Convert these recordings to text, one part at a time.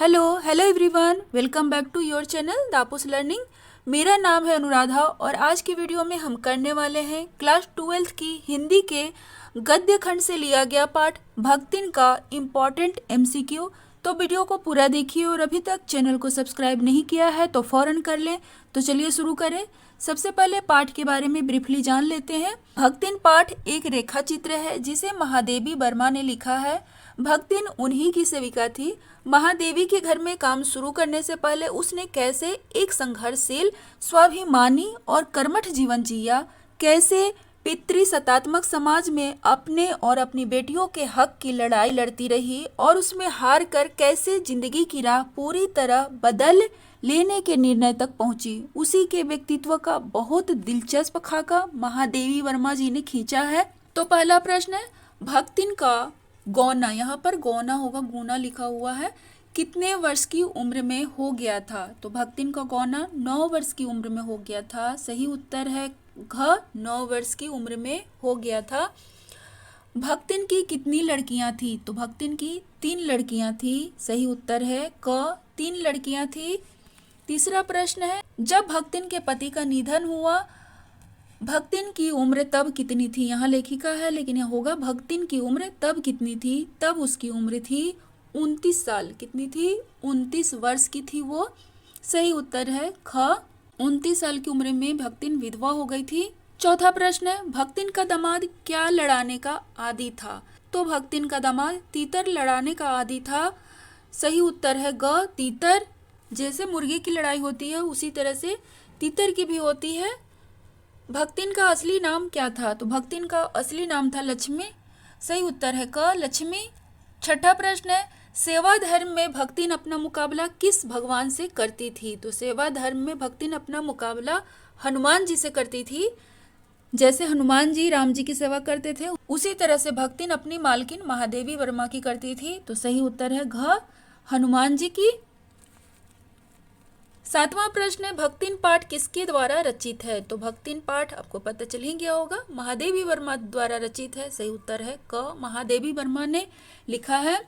Hello hello everyone, welcome back to your channel दापूस learning. मेरा नाम है अनुराधा और आज की वीडियो में हम करने वाले हैं क्लास 12th की हिंदी के गद्य खंड से लिया गया पाठ भक्तिन का इम्पॉर्टेंट एमसीक्यू। तो वीडियो को पूरा देखिए और अभी तक चैनल को सब्सक्राइब नहीं किया है तो फ़ौरन कर लें। तो चलिए शुरू करें। सबसे पहले पाठ के बारे में ब्रीफली जान लेते हैं। भक्तिन पाठ एक रेखा चित्र है जिसे महादेवी वर्मा ने लिखा है। भक्तिन उन्हीं की सेविका थी। महादेवी के घर में काम शुरू करने से पहले उसने कैसे एक संघर्षशील, स्वाभिमानी और कर्मठ जीवन जिया, कैसे पितृसत्तात्मक समाज में अपने और अपनी बेटियों के हक की लड़ाई लड़ती रही और उसमें हार कर कैसे जिंदगी की राह पूरी तरह बदल लेने के निर्णय तक पहुंची, उसी के व्यक्तित्व का बहुत दिलचस्प खाका महादेवी वर्मा जी ने खींचा है। तो पहला प्रश्न है, भक्तिन का गौना, यहाँ पर गौना होगा, गुना लिखा हुआ है, कितने वर्ष की उम्र में हो गया था? तो भक्तिन का गौना 9 वर्ष की उम्र में हो गया था। सही उत्तर है घ, 9 वर्ष की उम्र में हो गया था। भक्तिन की कितनी लड़कियां थी? तो भक्तिन की 3 लड़कियां थी। सही उत्तर है क, 3 लड़कियां थी। तीसरा प्रश्न है, जब भक्तिन के पति का निधन हुआ भक्तिन की उम्र तब कितनी थी? यहाँ लेखिका है लेकिन यह होगा भक्तिन की उम्र तब कितनी थी? तब उसकी उम्र थी 29 साल। कितनी थी? 29 वर्ष की थी वो। सही उत्तर है ख, 29 साल की उम्र में भक्तिन विधवा हो गई थी। चौथा प्रश्न है, भक्तिन का दामाद क्या लड़ाने का आदी था? तो भक्तिन का दामाद तीतर लड़ाने का आदी था। सही उत्तर है ग, तीतर। जैसे मुर्गी की लड़ाई होती है उसी तरह से तीतर की भी होती है। भक्तिन का असली नाम क्या था? तो भक्तिन का असली नाम था लक्ष्मी। सही उत्तर है क, लक्ष्मी। छठा प्रश्न है, सेवा धर्म में भक्तिन अपना मुकाबला किस भगवान से करती थी? तो सेवा धर्म में भक्तिन अपना मुकाबला हनुमान जी से करती थी। जैसे हनुमान जी राम जी की सेवा करते थे उसी तरह से भक्तिन अपनी मालकिन महादेवी वर्मा की करती थी। तो सही उत्तर है घ, हनुमान जी की। सातवां प्रश्न है, भक्तिन पाठ किसके द्वारा रचित है? तो भक्तिन पाठ आपको पता चल ही गया होगा, महादेवी वर्मा द्वारा रचित है। सही उत्तर है क, महादेवी वर्मा ने लिखा है।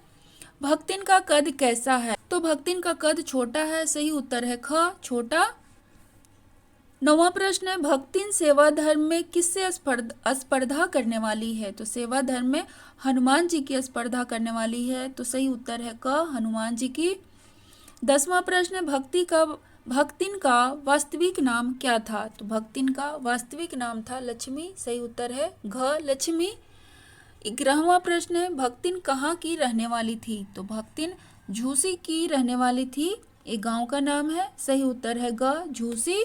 भक्तिन का कद कैसा है? तो भक्तिन का कद छोटा है। सही उत्तर है ख, छोटा। नौवां प्रश्न है, भक्तिन सेवा धर्म में किससे स्पर्धा करने वाली है? तो सेवा धर्म में हनुमान जी की स्पर्धा करने वाली है। तो सही उत्तर है क, हनुमान जी की। 10वां प्रश्न है, भक्तिन का वास्तविक नाम क्या था? तो भक्तिन का वास्तविक नाम था लक्ष्मी। सही उत्तर है घ, लक्ष्मी। 11वां प्रश्न है, भक्तिन कहाँ की रहने वाली थी? तो भक्तिन झूसी की रहने वाली थी। एक गांव का नाम है। सही उत्तर है ग, झूसी।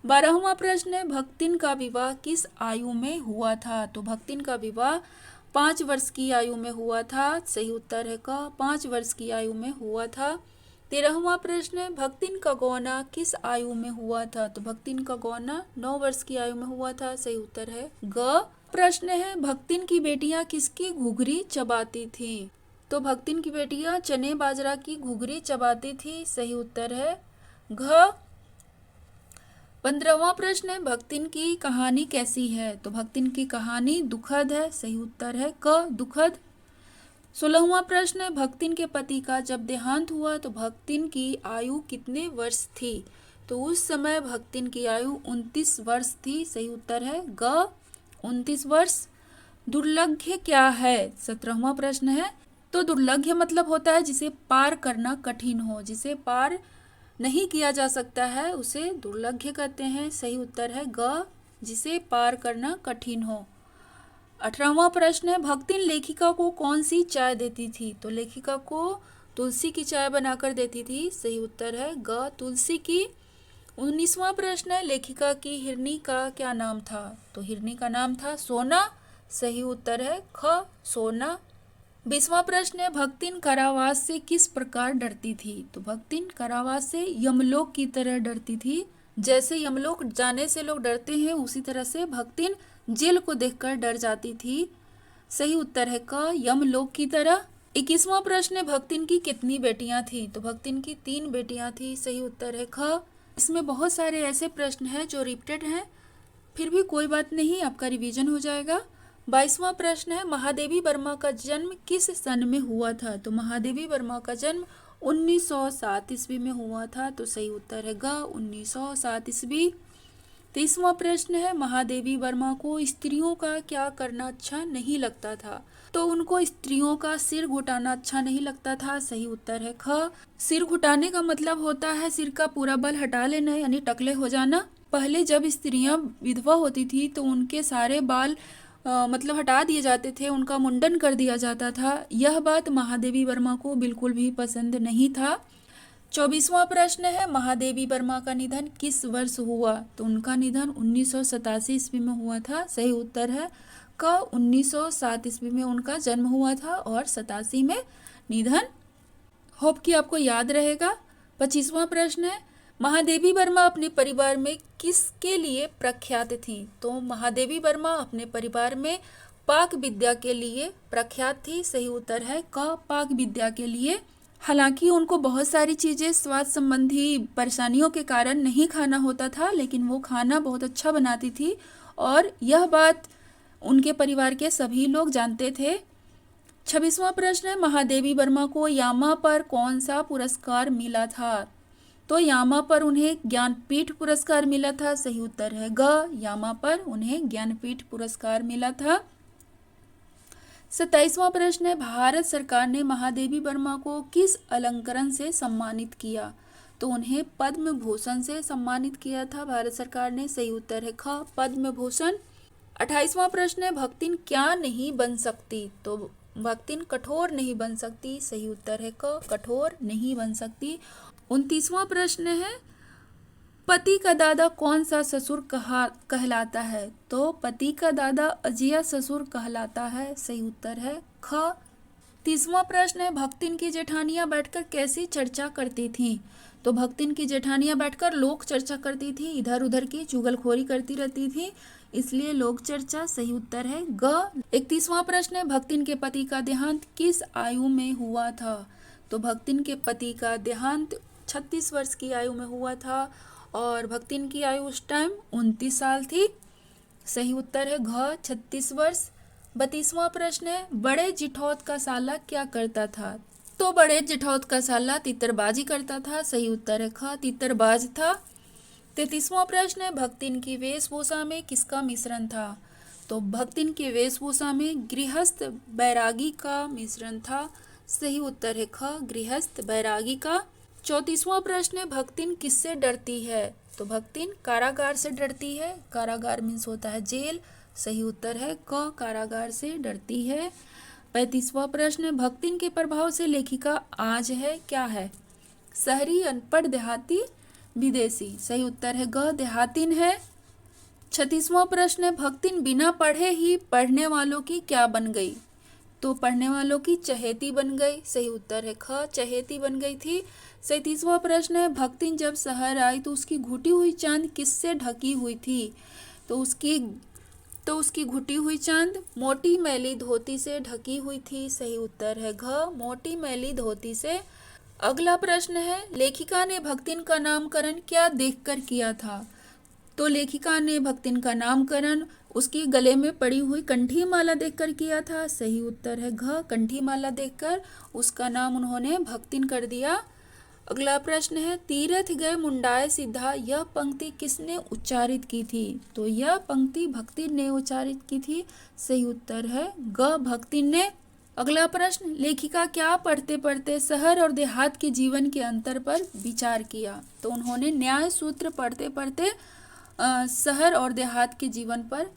12वां प्रश्न है, भक्तिन का विवाह किस आयु में हुआ था? तो भक्तिन का विवाह 5 वर्ष की आयु में हुआ था। सही उत्तर है क, 5 वर्ष की आयु में हुआ था। 13वां प्रश्न है, भक्तिन का गौना किस आयु में हुआ था? तो भक्तिन का गौना 9 वर्ष की आयु में हुआ था। सही उत्तर है ग। प्रश्न है, भक्तिन की बेटियां किसकी घुघरी चबाती थी? तो भक्तिन की बेटियां चने बाजरा की घुघरी चबाती थी। सही उत्तर है घ। 15वां प्रश्न है, भक्तिन की कहानी कैसी है? तो भक्तिन की कहानी दुखद है। सही उत्तर है क, दुखद। 16वां प्रश्न है, भक्तिन के पति का जब देहांत हुआ तो भक्तिन की आयु कितने वर्ष थी? तो उस समय भक्तिन की आयु 29 वर्ष थी। सही उत्तर है ग, 29 वर्ष। दुर्लभ्य क्या है? 17वां प्रश्न है। तो दुर्लभ्य मतलब होता है जिसे पार करना कठिन हो, जिसे पार नहीं किया जा सकता है उसे दुर्लभ्य कहते हैं। सही उत्तर है ग, जिसे पार करना कठिन हो। 18वां प्रश्न है, भक्तिन लेखिका को कौन सी चाय देती थी? तो लेखिका को तुलसी की चाय बनाकर देती थी। सही उत्तर है ग, तुलसी की। 19वां प्रश्न है, लेखिका की हिरनी का क्या नाम था? तो हिरनी का नाम था सोना। सही उत्तर है ख, सोना। 20वां प्रश्न है, भक्तिन कारावास से किस प्रकार डरती थी? तो भक्तिन कारावास से यमलोक की तरह डरती थी। जैसे यमलोक जाने से लोग डरते हैं उसी तरह से भक्तिन जेल को देखकर डर जाती थी। सही उत्तर है क, यमलोक की तरह। 21वां प्रश्न है, भक्तिन की कितनी बेटियां थी? तो भक्तिन की 3 बेटियां थी। सही उत्तर है ख। इसमें बहुत सारे ऐसे प्रश्न हैं जो रिपीटेड हैं, फिर भी कोई बात नहीं, आपका रिवीजन हो जाएगा। 22वां प्रश्न है, महादेवी वर्मा का जन्म किस सन में हुआ था? तो महादेवी वर्मा का जन्म 1907 ईस्वी में हुआ था, तो सही उत्तर है ग 1907 ईस्वी। 30वां प्रश्न है, महादेवी वर्मा को स्त्रियों का क्या करना अच्छा नहीं लगता था? तो उनको स्त्रियों का सिर घुटाना अच्छा नहीं लगता था, सही उत्तर है ख। सिर घुटाने का मतलब होता है सिर का पूरा बल हटा लेना, यानी टकले हो जाना। पहले जब स्त्रियां विधवा होती थी तो उनके सारे बाल मतलब हटा दिए जाते थे, उनका मुंडन कर दिया जाता था। यह बात महादेवी वर्मा को बिल्कुल भी पसंद नहीं था। 24वां प्रश्न है, महादेवी वर्मा का निधन किस वर्ष हुआ? तो उनका निधन 1987 ईस्वी में हुआ था, सही उत्तर है क। 1907 ईस्वी में उनका जन्म हुआ था और 87 में निधन। होप कि आपको याद रहेगा। 25वां प्रश्न है, महादेवी वर्मा अपने परिवार में किसके लिए प्रख्यात थी? तो महादेवी वर्मा अपने परिवार में पाक विद्या के लिए प्रख्यात थी, सही उत्तर है क, पाक विद्या के लिए। हालांकि उनको बहुत सारी चीज़ें स्वास्थ्य संबंधी परेशानियों के कारण नहीं खाना होता था, लेकिन वो खाना बहुत अच्छा बनाती थी और यह बात उनके परिवार के सभी लोग जानते थे। 26वां प्रश्न है, महादेवी वर्मा को यामा पर कौन सा पुरस्कार मिला था? तो यामा पर उन्हें ज्ञानपीठ पुरस्कार मिला था, सही उत्तर है ग, यामा पर उन्हें ज्ञानपीठ पुरस्कार मिला था। 27वां प्रश्न है, भारत सरकार ने महादेवी वर्मा को किस अलंकरण से सम्मानित किया? तो उन्हें पद्म भूषण से सम्मानित किया था भारत सरकार ने, सही उत्तर है ख, पद्म भूषण। 28वां प्रश्न है, भक्तिन क्या नहीं बन सकती? तो भक्तिन कठोर नहीं बन सकती, सही उत्तर है क, कठोर नहीं बन सकती। 29वां प्रश्न है, पति का दादा कौन सा ससुर कहलाता है? तो पति का दादा अजिया ससुर कहलाता है, सही उत्तर है ख। 30वां प्रश्न है, भक्तिन की जेठानियां बैठकर कैसी चर्चा करती थीं? तो भक्तिन की जेठानियां बैठकर लोक चर्चा करती थी, इधर उधर की चुगलखोरी करती रहती थी, इसलिए लोक चर्चा, सही उत्तर है ग। 31वां प्रश्न है, भक्तिन के पति का देहांत किस आयु में हुआ था? तो भक्तिन के पति का देहांत 36 वर्ष की आयु में हुआ था और भक्तिन की आयु उस टाइम 29 साल थी, सही उत्तर है घ, 36 वर्ष। 32वां प्रश्न है, बड़े जिठौत का साला क्या करता था? तो बड़े जिठौत का साला तीतरबाजी करता था, सही उत्तर है ख, तीतरबाज था। 33वां प्रश्न है, भक्तिन की वेशभूषा में किसका मिश्रण था? तो भक्तिन की वेशभूषा में गृहस्थ बैरागी का मिश्रण था, सही उत्तर है ख, गृहस्थ बैरागी का। 34वां प्रश्न है, भक्तिन किससे डरती है? तो भक्तिन कारागार से डरती है, कारागार मीन्स होता है जेल, सही उत्तर है क, कारागार से डरती है। 35वां प्रश्न है, भक्तिन के प्रभाव से लेखिका आज है क्या है? शहरी, अनपढ़, देहाती, विदेशी, सही उत्तर है ग, देहातीन है। 36वां प्रश्न है, भक्तिन बिना पढ़े ही पढ़ने वालों की क्या बन गई? तो पढ़ने वालों की चहेती बन गई, सही उत्तर है ख, चहेती बन गई थी। 37वां प्रश्न है, भक्तिन जब शहर आई तो उसकी घुटी हुई चांद किससे ढकी हुई थी? तो उसकी घुटी हुई चांद मोटी मैली धोती से ढकी हुई थी, सही उत्तर है घ, मोटी मैली धोती से। अगला प्रश्न है, लेखिका ने भक्तिन का नामकरण क्या देखकर किया था? तो लेखिका ने भक्तिन का नामकरण उसकी गले में पड़ी हुई कंठी माला देखकर किया था, सही उत्तर है घ, कंठी माला देखकर उसका नाम उन्होंने भक्तिन कर दिया। अगला प्रश्न है, तीरथ गए मुंडाए सिद्धा, यह पंक्ति किसने उच्चारित की थी? तो यह पंक्ति भक्तिन ने उच्चारित की थी, सही उत्तर है ग, भक्तिन ने। अगला प्रश्न, लेखिका क्या पढ़ते पढ़ते शहर और देहात के जीवन के अंतर पर विचार किया? तो उन्होंने न्याय सूत्र पढ़ते पढ़ते शहर और देहात के जीवन पर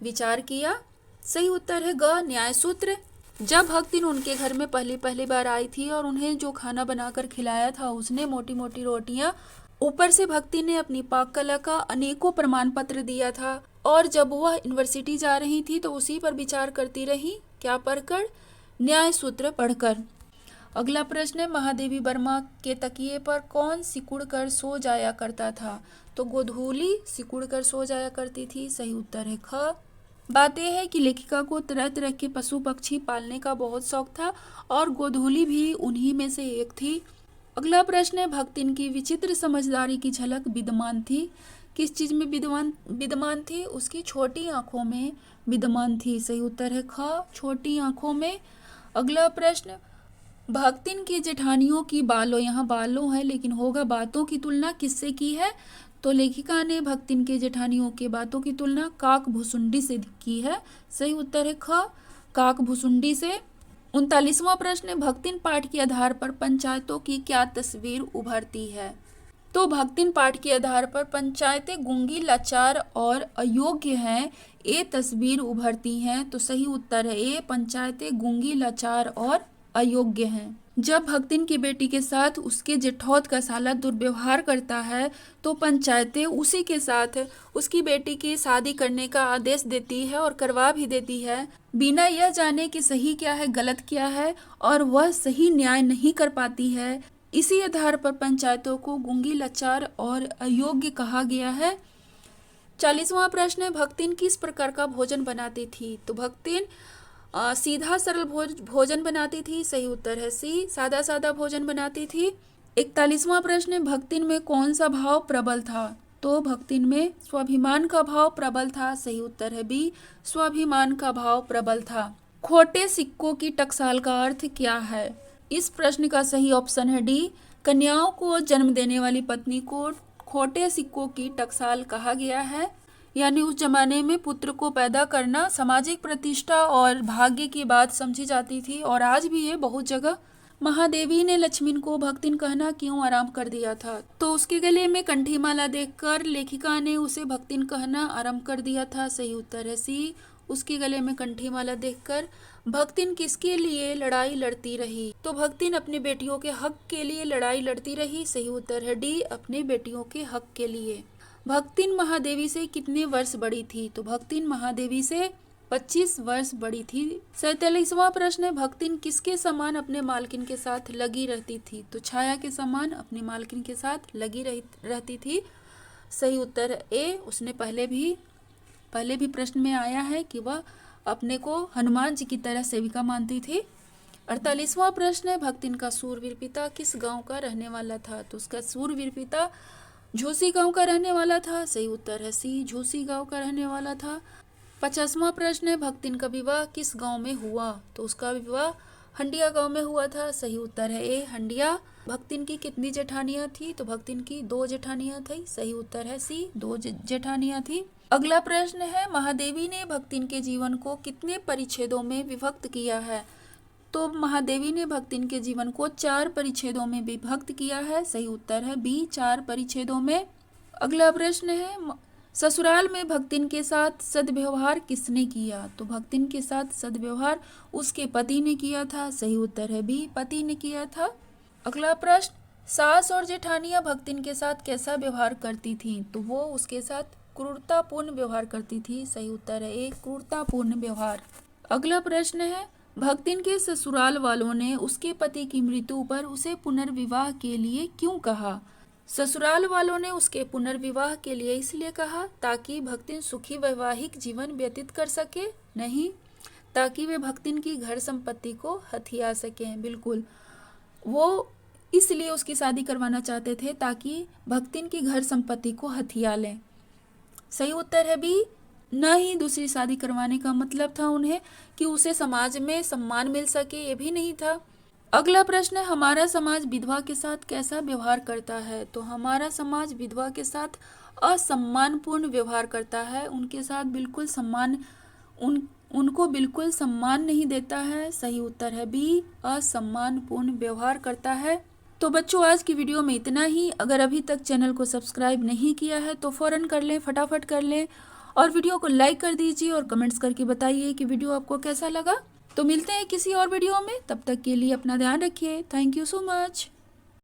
विचार किया, सही उत्तर है ग, न्याय सूत्र। जब भक्तिन उनके घर में पहली बार आई थी और उन्हें जो खाना बनाकर खिलाया था उसने मोटी मोटी रोटियां, ऊपर से भक्ति ने अपनी पाक कला का अनेकों प्रमाण पत्र दिया था और जब वह यूनिवर्सिटी जा रही थी तो उसी पर विचार करती रही, क्या पढ़कर? न्याय सूत्र पढ़कर। अगला प्रश्न है, महादेवी वर्मा के तकिए पर कौन सिकुड़ कर सो जाया करता था? तो गोधूली सिकुड़ कर सो जाया करती थी, सही उत्तर है ख। बात यह है कि लेखिका को तरह तरह के पशु पक्षी पालने का बहुत शौक था और गोधूली भी उन्हीं में से एक थी। अगला प्रश्न है, भक्तिन की विचित्र समझदारी की झलक विद्यमान थी, किस चीज में विद्यमान थी? उसकी छोटी आंखों में विद्यमान थी, सही उत्तर है ख, छोटी आंखों में। अगला प्रश्न, भक्तिन की जेठानियों की बालों, यहाँ बालों है लेकिन होगा बातों की तुलना किससे की है? तो लेखिका ने भक्तिन के जेठानियों के बातों की तुलना काक भुसुंडी से की है। सही उत्तर है ख, काक भुसुंडी से। 39वां प्रश्न है, भक्तिन पाठ के आधार पर पंचायतों की क्या तस्वीर उभरती है? तो भक्तिन पाठ के आधार पर पंचायतें गूंगी, लाचार और अयोग्य हैं, ये तस्वीर उभरती हैं। तो सही उत्तर है ए, पंचायतें गूंगी, लाचार और अयोग्य हैं। जब भक्तिन की बेटी के साथ उसके जेठौत का साला दुर्व्यवहार करता है तो पंचायतें उसी के साथ उसकी बेटी की शादी करने का आदेश देती है और करवा भी देती है, बिना यह जाने कि सही क्या है गलत क्या है, और वह सही न्याय नहीं कर पाती है। इसी आधार पर पंचायतों को गूंगी, लाचार और अयोग्य कहा गया है। 40वां प्रश्न है, भक्तिन किस प्रकार का भोजन बनाती थी? तो भक्तिन सीधा सरल भोजन बनाती थी। सही उत्तर है सी, सादा सादा भोजन बनाती थी। 41वां प्रश्न है, भक्तिन में कौन सा भाव प्रबल था? तो भक्तिन में स्वाभिमान का भाव प्रबल था। सही उत्तर है बी, स्वाभिमान का भाव प्रबल था। खोटे सिक्कों की टकसाल का अर्थ क्या है? इस प्रश्न का सही ऑप्शन है डी, कन्याओं को जन्म देने वाली पत्नी को खोटे सिक्कों की टकसाल कहा गया है। यानी उस जमाने में पुत्र को पैदा करना सामाजिक प्रतिष्ठा और भाग्य की बात समझी जाती थी, और आज भी है बहुत जगह। महादेवी ने लक्ष्मण को भक्तिन कहना क्यों आराम कर दिया था? तो उसके गले में कंठी माला देखकर लेखिका ने उसे भक्तिन कहना आराम कर दिया था। सही उत्तर है सी, उसके गले में कंठी माला देखकर। भक्तिन किसके लिए लड़ाई लड़ती रही? तो भक्तिन अपनी बेटियों के हक के लिए लड़ाई लड़ती रही। सही उत्तर है डी, अपनी बेटियों के हक के लिए। भक्तिन महादेवी से कितने वर्ष बड़ी थी? तो भक्तिन महादेवी से 25 वर्ष बड़ी थी। 47वां प्रश्न है, भक्तिन किसके समान अपने मालकिन के साथ लगी रहती थी? तो छाया के समान अपने मालकिन के साथ लगी रहती थी। सही उत्तर है ए, उसने पहले भी प्रश्न में आया है कि वह अपने को हनुमान जी की तरह सेविका मानती थी। 48वां प्रश्न है, भक्तिन का सूरवीर पिता किस गांव का रहने वाला था? तो उसका सूरवीर पिता झूसी गांव का रहने वाला था। सही उत्तर है सी, झूसी गांव का रहने वाला था। 50वां प्रश्न है, भक्तिन का विवाह किस गांव में हुआ? तो उसका विवाह हंडिया गांव में हुआ था। सही उत्तर है ए, हंडिया। भक्तिन की कितनी जेठानियां थी? तो भक्तिन की 2 जेठानियां थी। सही उत्तर है सी, 2 जेठानियां थी। अगला प्रश्न है, महादेवी ने भक्तिन के जीवन को कितने परिच्छेदों में विभक्त किया है? तो महादेवी ने भक्तिन के जीवन को 4 परिच्छेदों में विभक्त किया है। सही उत्तर है बी, 4 परिच्छेदों में। अगला प्रश्न है, ससुराल में भक्तिन के साथ सद्व्यवहार किसने किया? तो भक्तिन के साथ सद्व्यवहार उसके पति ने किया था। सही उत्तर है बी, पति ने किया था। अगला प्रश्न, सास और जेठानियां भक्तिन के साथ कैसा व्यवहार करती थीं? तो वो उसके साथ क्रूरतापूर्ण व्यवहार करती थी। सही उत्तर है ए, क्रूरतापूर्ण व्यवहार। अगला प्रश्न है, भक्तिन के ससुराल वालों ने उसके पति की मृत्यु पर उसे पुनर्विवाह के लिए क्यों कहा? ससुराल वालों ने उसके पुनर्विवाह के लिए इसलिए कहा ताकि भक्तिन सुखी वैवाहिक जीवन व्यतीत कर सके, नहीं ताकि वे भक्तिन की घर संपत्ति को हथिया सकें। बिल्कुल, वो इसलिए उसकी शादी करवाना चाहते थे ताकि भक्तिन की घर संपत्ति को हथिया लें। सही उत्तर है बी, न ही दूसरी शादी करवाने का मतलब था उन्हें कि उसे समाज में सम्मान मिल सके, ये भी नहीं था। अगला प्रश्न है, हमारा समाज विधवा के साथ कैसा व्यवहार करता है? तो हमारा समाज विधवा के साथ असम्मानपूर्ण व्यवहार करता है, उनके साथ बिल्कुल उनको बिल्कुल सम्मान नहीं देता है। सही उत्तर है बी, असम्मानपूर्ण व्यवहार करता है। तो बच्चों, आज की वीडियो में इतना ही। अगर अभी तक चैनल को सब्सक्राइब नहीं किया है तो फ़ौरन कर लें, फटाफट कर लें, और वीडियो को लाइक कर दीजिए और कमेंट्स करके बताइए कि वीडियो आपको कैसा लगा। तो मिलते हैं किसी और वीडियो में, तब तक के लिए अपना ध्यान रखिए। Thank you so much.